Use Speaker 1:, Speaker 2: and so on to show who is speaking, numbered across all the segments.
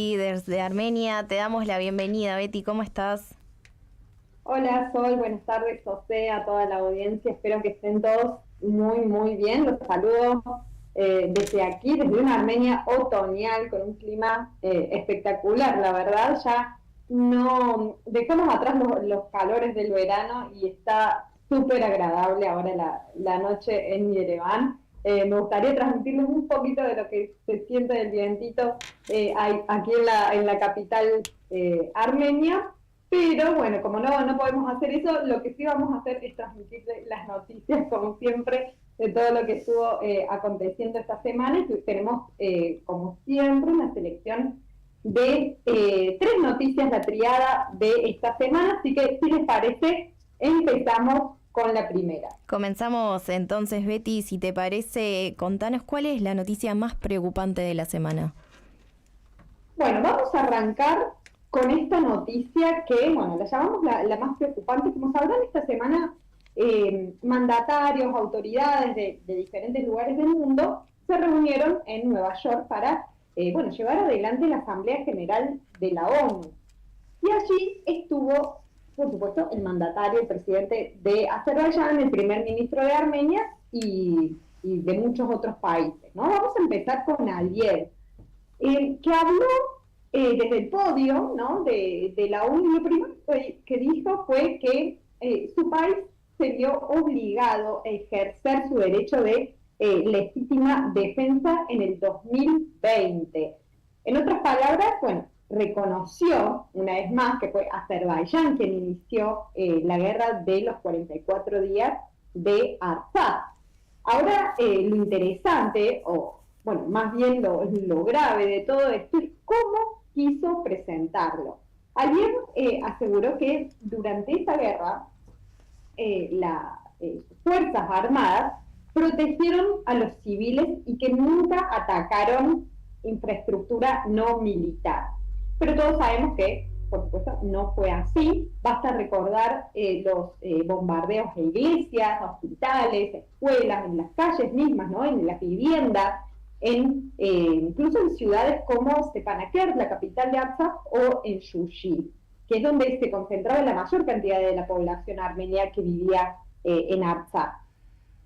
Speaker 1: Y desde Armenia te damos la bienvenida. Betty, ¿cómo estás?
Speaker 2: Hola Sol, buenas tardes José, a toda la audiencia, espero que estén todos muy muy bien, los saludo desde aquí, desde una Armenia otoñal con un clima espectacular, la verdad ya no dejamos atrás los calores del verano y está súper agradable ahora la noche en Yerevan. Me gustaría transmitirles un poquito de lo que se siente del vientito aquí en la capital armenia, pero bueno, como no podemos hacer eso, lo que sí vamos a hacer es transmitir las noticias, como siempre, de todo lo que estuvo aconteciendo esta semana. Y tenemos, como siempre, una selección de tres noticias, la triada de esta semana. Así que, si les parece, empezamos con la primera.
Speaker 1: Comenzamos entonces, Betty, si te parece, contanos cuál es la noticia más preocupante de la semana.
Speaker 2: Bueno, vamos a arrancar con esta noticia que, bueno, la llamamos la más preocupante. Como sabrán, esta semana mandatarios, autoridades de diferentes lugares del mundo se reunieron en Nueva York para, bueno, llevar adelante la Asamblea General de la ONU. Y allí estuvo, por supuesto, el mandatario, el presidente de Azerbaiyán, el primer ministro de Armenia y de muchos otros países, ¿no? Vamos a empezar con Aliyev, que habló desde el podio, ¿no?, de la ONU. Lo primero que dijo fue que su país se vio obligado a ejercer su derecho de legítima defensa en el 2020. En otras palabras, bueno, reconoció una vez más que fue Azerbaiyán quien inició la guerra de los 44 días de Artsaj. Ahora, lo interesante, o bueno, más bien lo grave de todo esto es cómo quiso presentarlo. Ayer aseguró que durante esta guerra las Fuerzas Armadas protegieron a los civiles y que nunca atacaron infraestructura no militar. Pero todos sabemos que, por supuesto, no fue así. Basta recordar los bombardeos a iglesias, a hospitales, a escuelas, en las calles mismas, ¿no?, en las viviendas, incluso en ciudades como Stepanakert, la capital de Artsaj, o en Shushi, que es donde se concentraba la mayor cantidad de la población armenia que vivía en Artsaj.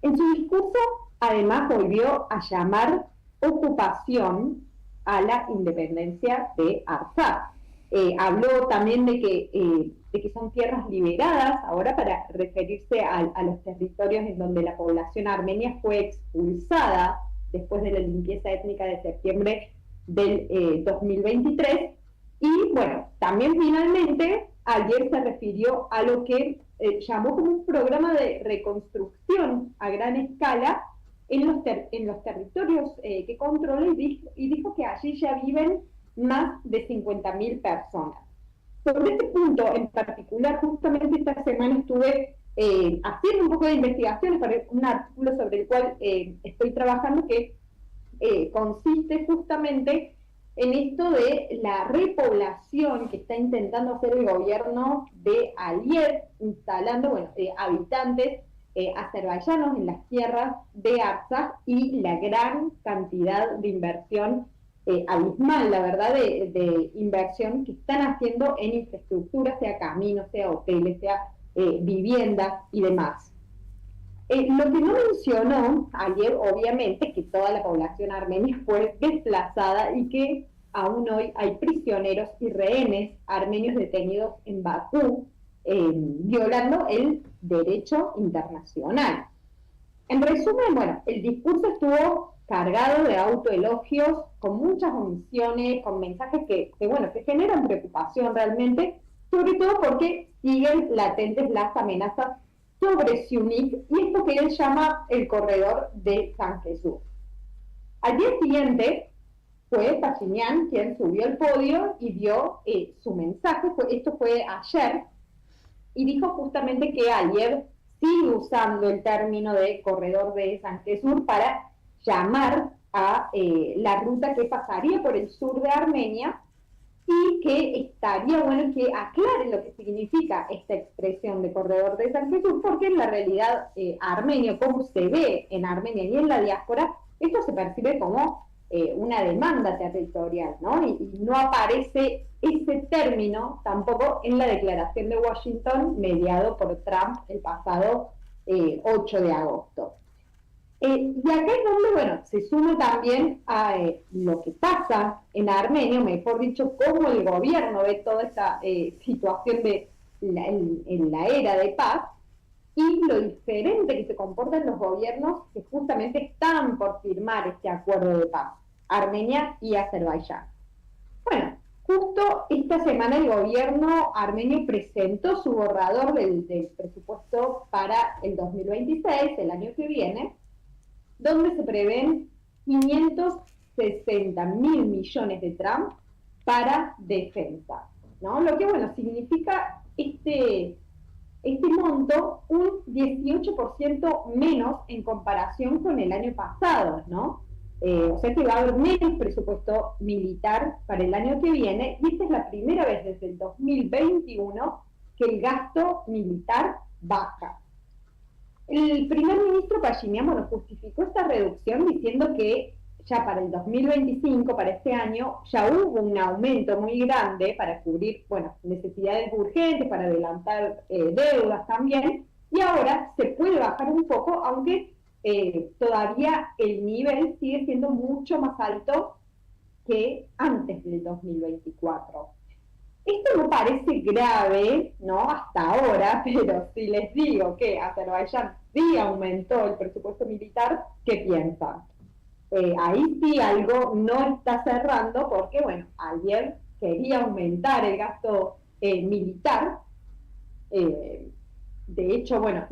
Speaker 2: En su discurso, además, volvió a llamar ocupación a la independencia de Artsaj. Habló también de que son tierras liberadas ahora para referirse a los territorios en donde la población armenia fue expulsada después de la limpieza étnica de septiembre del 2023. Y bueno, también finalmente ayer se refirió a lo que llamó como un programa de reconstrucción a gran escala en los territorios que controla, y dijo que allí ya viven más de 50.000 personas. Sobre este punto en particular, justamente esta semana estuve haciendo un poco de investigaciones para un artículo sobre el cual estoy trabajando, que consiste justamente en esto de la repoblación que está intentando hacer el gobierno de Aliyev, instalando, bueno, habitantes azerbaiyanos en las tierras de Artsaj, y la gran cantidad de inversión abismal, la verdad, de inversión que están haciendo en infraestructura, sea caminos, sea hoteles, sea viviendas y demás. Lo que no mencionó ayer, obviamente, es que toda la población armenia fue desplazada y que aún hoy hay prisioneros y rehenes armenios detenidos en Bakú, violando el derecho internacional. En resumen, bueno, el discurso estuvo cargado de autoelogios, con muchas omisiones, con mensajes bueno, que generan preocupación realmente, sobre todo porque siguen latentes las amenazas sobre Siunik y esto que él llama el corredor de San Jesús. Al día siguiente fue Pashinyan quien subió al podio y dio su mensaje. Esto fue ayer, y dijo justamente que ayer sigue usando el término de corredor de San Jesús para llamar a la ruta que pasaría por el sur de Armenia, y que estaría bueno que aclare lo que significa esta expresión de corredor de San Jesús, porque en la realidad armenio, como se ve en Armenia y en la diáspora, esto se percibe como una demanda territorial, ¿no? Y no aparece ese término tampoco en la declaración de Washington mediado por Trump el pasado 8 de agosto. Y acá es donde, bueno, se suma también a lo que pasa en Armenia, mejor dicho, cómo el gobierno ve toda esta situación en la era de paz, y lo diferente que se comportan los gobiernos que justamente están por firmar este acuerdo de paz, Armenia y Azerbaiyán. Bueno, justo esta semana el gobierno armenio presentó su borrador del presupuesto para el 2026, el año que viene, donde se prevén 560 mil millones de Trump para defensa, ¿no? Lo que, bueno, significa este monto un 18% menos en comparación con el año pasado, ¿no? O sea que va a haber menos presupuesto militar para el año que viene, y esta es la primera vez desde el 2021 que el gasto militar baja. El primer ministro Pashinyan, bueno, justificó esta reducción diciendo que ya para el 2025, para este año, ya hubo un aumento muy grande para cubrir, bueno, necesidades urgentes, para adelantar deudas también, y ahora se puede bajar un poco, aunque todavía el nivel sigue siendo mucho más alto que antes del 2024. Esto no parece grave, ¿no? Hasta ahora, pero si les digo que Azerbaiyán sí aumentó el presupuesto militar, ¿qué piensan? Ahí sí algo no está cerrando porque, bueno, ayer quería aumentar el gasto militar. De hecho, bueno,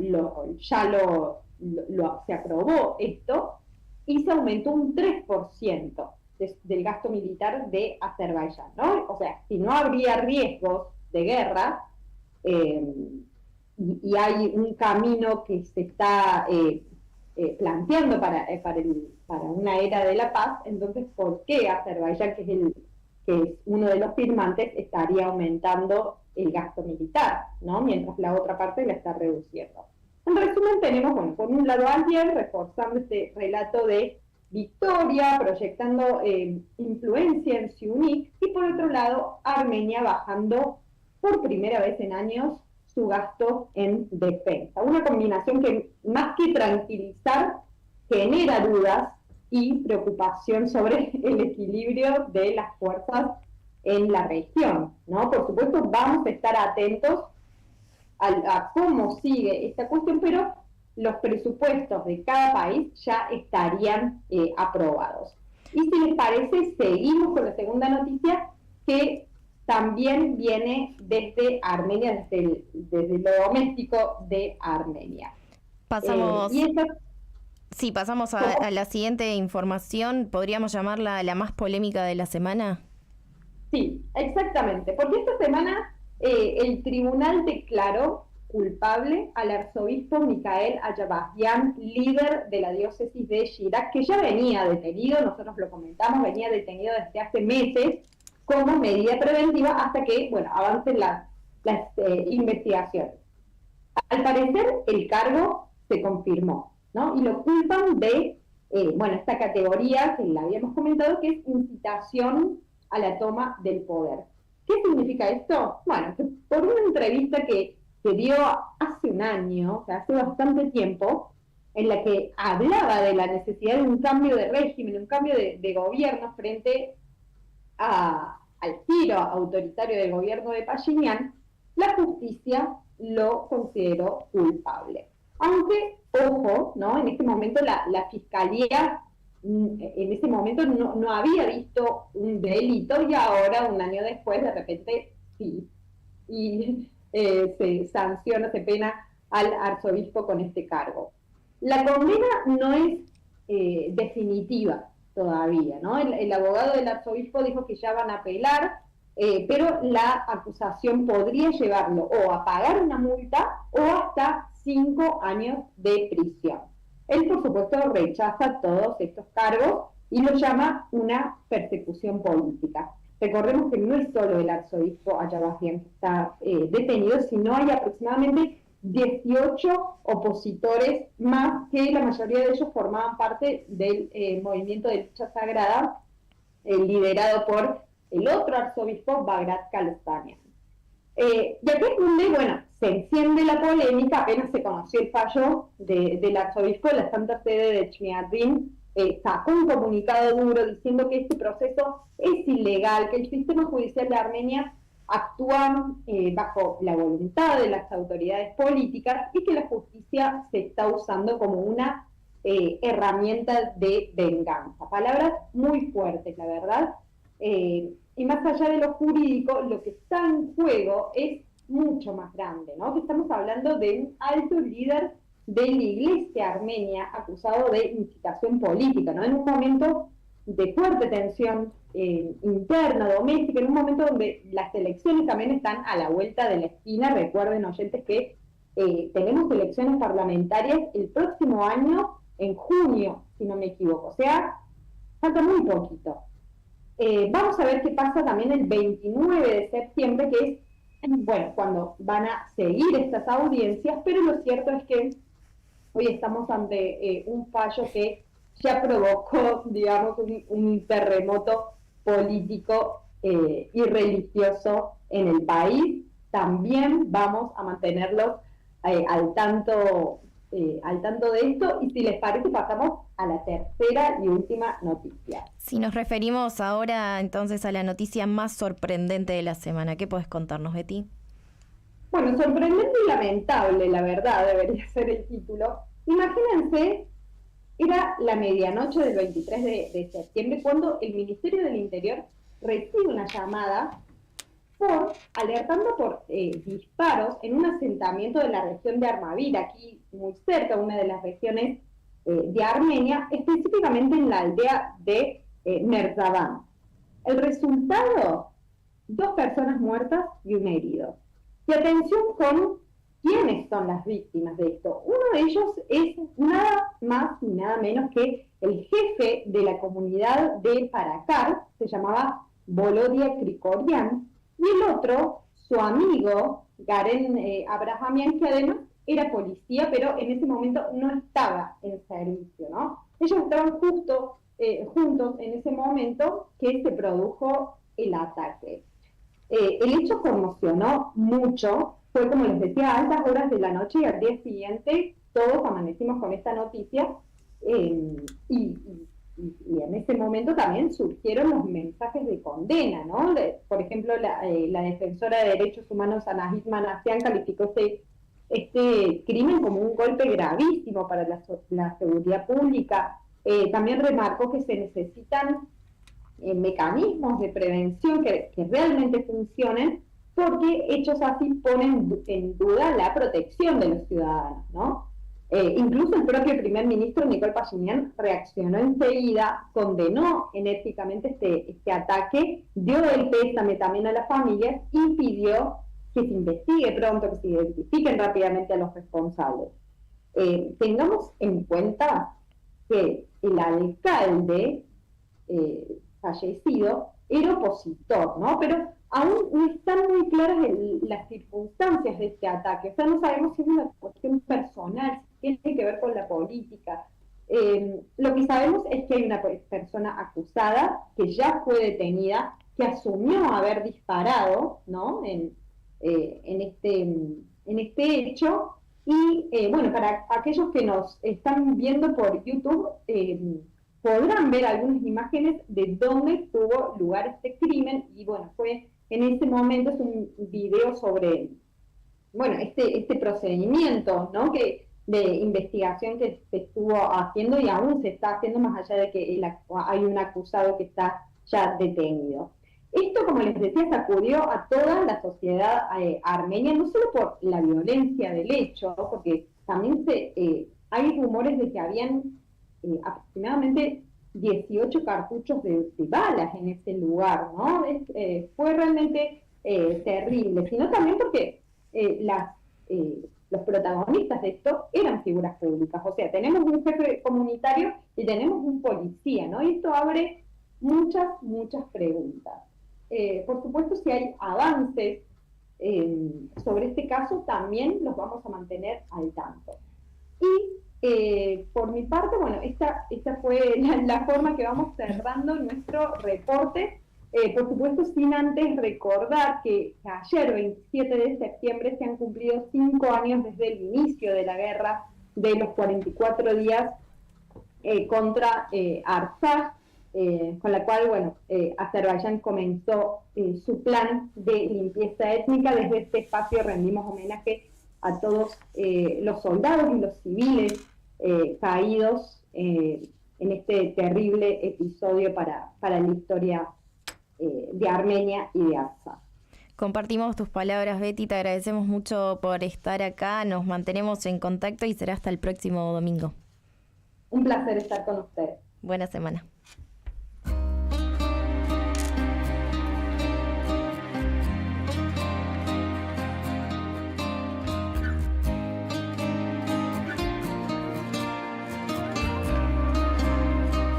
Speaker 2: se aprobó esto y se aumentó un 3% del gasto militar de Azerbaiyán, ¿no? O sea, si no habría riesgos de guerra y hay un camino que se está planteando para una era de la paz, entonces, ¿por qué Azerbaiyán, que es uno de los firmantes, estaría aumentando el gasto militar, ¿no? Mientras la otra parte la está reduciendo? En resumen, tenemos, bueno, por un lado alguien reforzando este relato de victoria, proyectando influencia en Siunik, y por otro lado Armenia bajando por primera vez en años su gasto en defensa. Una combinación que, más que tranquilizar, genera dudas y preocupación sobre el equilibrio de las fuerzas en la región, ¿no? Por supuesto, vamos a estar atentos a cómo sigue esta cuestión, pero los presupuestos de cada país ya estarían aprobados. Y si les parece, seguimos con la segunda noticia, que también viene desde Armenia, desde lo doméstico de Armenia.
Speaker 1: Pasamos a la siguiente información. ¿Podríamos llamarla la más polémica de la semana?
Speaker 2: Sí, exactamente, porque esta semana el tribunal declaró culpable al arzobispo Micael Ayabasyan, líder de la diócesis de Shirak, que ya venía detenido, nosotros lo comentamos, venía detenido desde hace meses como medida preventiva hasta que, bueno, avancen las investigaciones. Al parecer, el cargo se confirmó, ¿no? Y lo culpan de, esta categoría que la habíamos comentado, que es incitación a la toma del poder. ¿Qué significa esto? Bueno, que por una entrevista que dio hace un año, o sea, hace bastante tiempo, en la que hablaba de la necesidad de un cambio de régimen, un cambio de gobierno frente al giro autoritario del gobierno de Pashinyan, la justicia lo consideró culpable. Aunque, ojo, ¿no? En este momento la fiscalía en ese momento no había visto un delito, y ahora, un año después, de repente sí. Y se sanciona, se pena al arzobispo con este cargo. La condena no es definitiva todavía, ¿no? El abogado del arzobispo dijo que ya van a apelar, pero la acusación podría llevarlo o a pagar una multa o hasta 5 años de prisión. Él, por supuesto, rechaza todos estos cargos y lo llama una persecución política. Recordemos que no es solo el arzobispo Ayabasyan que está detenido, sino hay aproximadamente 18 opositores más, que la mayoría de ellos formaban parte del movimiento de lucha sagrada, liderado por el otro arzobispo, Bagrat Kalestanian. Y aquí es donde, bueno, se enciende la polémica, apenas se conoció el fallo del arzobispo de la Santa Sede de Chmiadin, sacó un comunicado duro diciendo que este proceso es ilegal, que el sistema judicial de Armenia actúa bajo la voluntad de las autoridades políticas y que la justicia se está usando como una herramienta de venganza. Palabras muy fuertes, la verdad. Y más allá de lo jurídico, lo que está en juego es mucho más grande, ¿no? Que estamos hablando de un alto líder de la Iglesia armenia acusado de incitación política, ¿no? En un momento de fuerte tensión interna, doméstica, en un momento donde las elecciones también están a la vuelta de la esquina. Recuerden, oyentes, que tenemos elecciones parlamentarias el próximo año, en junio, si no me equivoco, o sea, falta muy poquito. Vamos a ver qué pasa también el 29 de septiembre, que es, bueno, cuando van a seguir estas audiencias, pero lo cierto es que hoy estamos ante un fallo que ya provocó, digamos, un terremoto político y religioso en el país. También vamos a mantenerlos al tanto de esto, y si les parece pasamos a la tercera y última noticia.
Speaker 1: Si nos referimos ahora entonces a la noticia más sorprendente de la semana, ¿qué podés contarnos, Betty?
Speaker 2: Bueno, sorprendente y lamentable, la verdad, debería ser el título. Imagínense, era la medianoche del 23 de septiembre cuando el Ministerio del Interior recibe una llamada alertando por disparos en un asentamiento de la región de Armavir, aquí muy cerca, una de las regiones de Armenia, específicamente en la aldea de Merzaban. El resultado, 2 personas muertas y un herido. Y atención con quiénes son las víctimas de esto. Uno de ellos es nada más y nada menos que el jefe de la comunidad de Parakar, se llamaba Volodya Krikorian, y el otro, su amigo, Garen Abrahamian, que además era policía, pero en ese momento no estaba en servicio, ¿no? Ellos estaban justo juntos en ese momento que se produjo el ataque. El hecho conmocionó mucho, fue, como les decía, a altas horas de la noche, y al día siguiente todos amanecimos con esta noticia, y en ese momento también surgieron los mensajes de condena, ¿no? Por ejemplo, la defensora de derechos humanos Anahit Manasyan calificó este crimen como un golpe gravísimo para la seguridad pública. También remarcó que se necesitan mecanismos de prevención que realmente funcionen, porque hechos así ponen en duda la protección de los ciudadanos, ¿no? Incluso el propio primer ministro Nikol Pashinyan reaccionó enseguida, condenó enérgicamente este ataque, dio el pésame también a las familias y pidió que se investigue pronto, que se identifiquen rápidamente a los responsables. Tengamos en cuenta que el alcalde fallecido era opositor, ¿no? Pero aún no están muy claras las circunstancias de este ataque. O sea, no sabemos si es una cuestión personal, si tiene que ver con la política. Lo que sabemos es que hay una persona acusada que ya fue detenida, que asumió haber disparado, ¿no? en este hecho. Y bueno, para aquellos que nos están viendo por YouTube, podrán ver algunas imágenes de dónde tuvo lugar este crimen. Y bueno, fue en ese momento, es un video sobre, bueno, este procedimiento, ¿no? De investigación que se estuvo haciendo y aún se está haciendo, más allá de que hay un acusado que está ya detenido. Esto, como les decía, sacudió a toda la sociedad armenia, no solo por la violencia del hecho, porque también hay rumores de que habían aproximadamente 18 cartuchos de balas en ese lugar, ¿no? Fue realmente terrible, sino también porque los protagonistas de esto eran figuras públicas. O sea, tenemos un jefe comunitario y tenemos un policía, ¿no? Y esto abre muchas preguntas. Por supuesto, si hay avances sobre este caso también los vamos a mantener al tanto. Y por mi parte, bueno, esta fue la forma que vamos cerrando nuestro reporte. Por supuesto, sin antes recordar que ayer, 27 de septiembre, se han cumplido 5 años desde el inicio de la guerra de los 44 días contra Artsaj, con la cual, bueno, Azerbaiyán comenzó su plan de limpieza étnica. Desde este espacio rendimos homenaje a todos los soldados y los civiles caídos en este terrible episodio para la historia de Armenia y de Artsaj.
Speaker 1: Compartimos tus palabras, Betty, te agradecemos mucho por estar acá, nos mantenemos en contacto y será hasta el próximo domingo.
Speaker 2: Un placer estar con ustedes.
Speaker 1: Buena semana.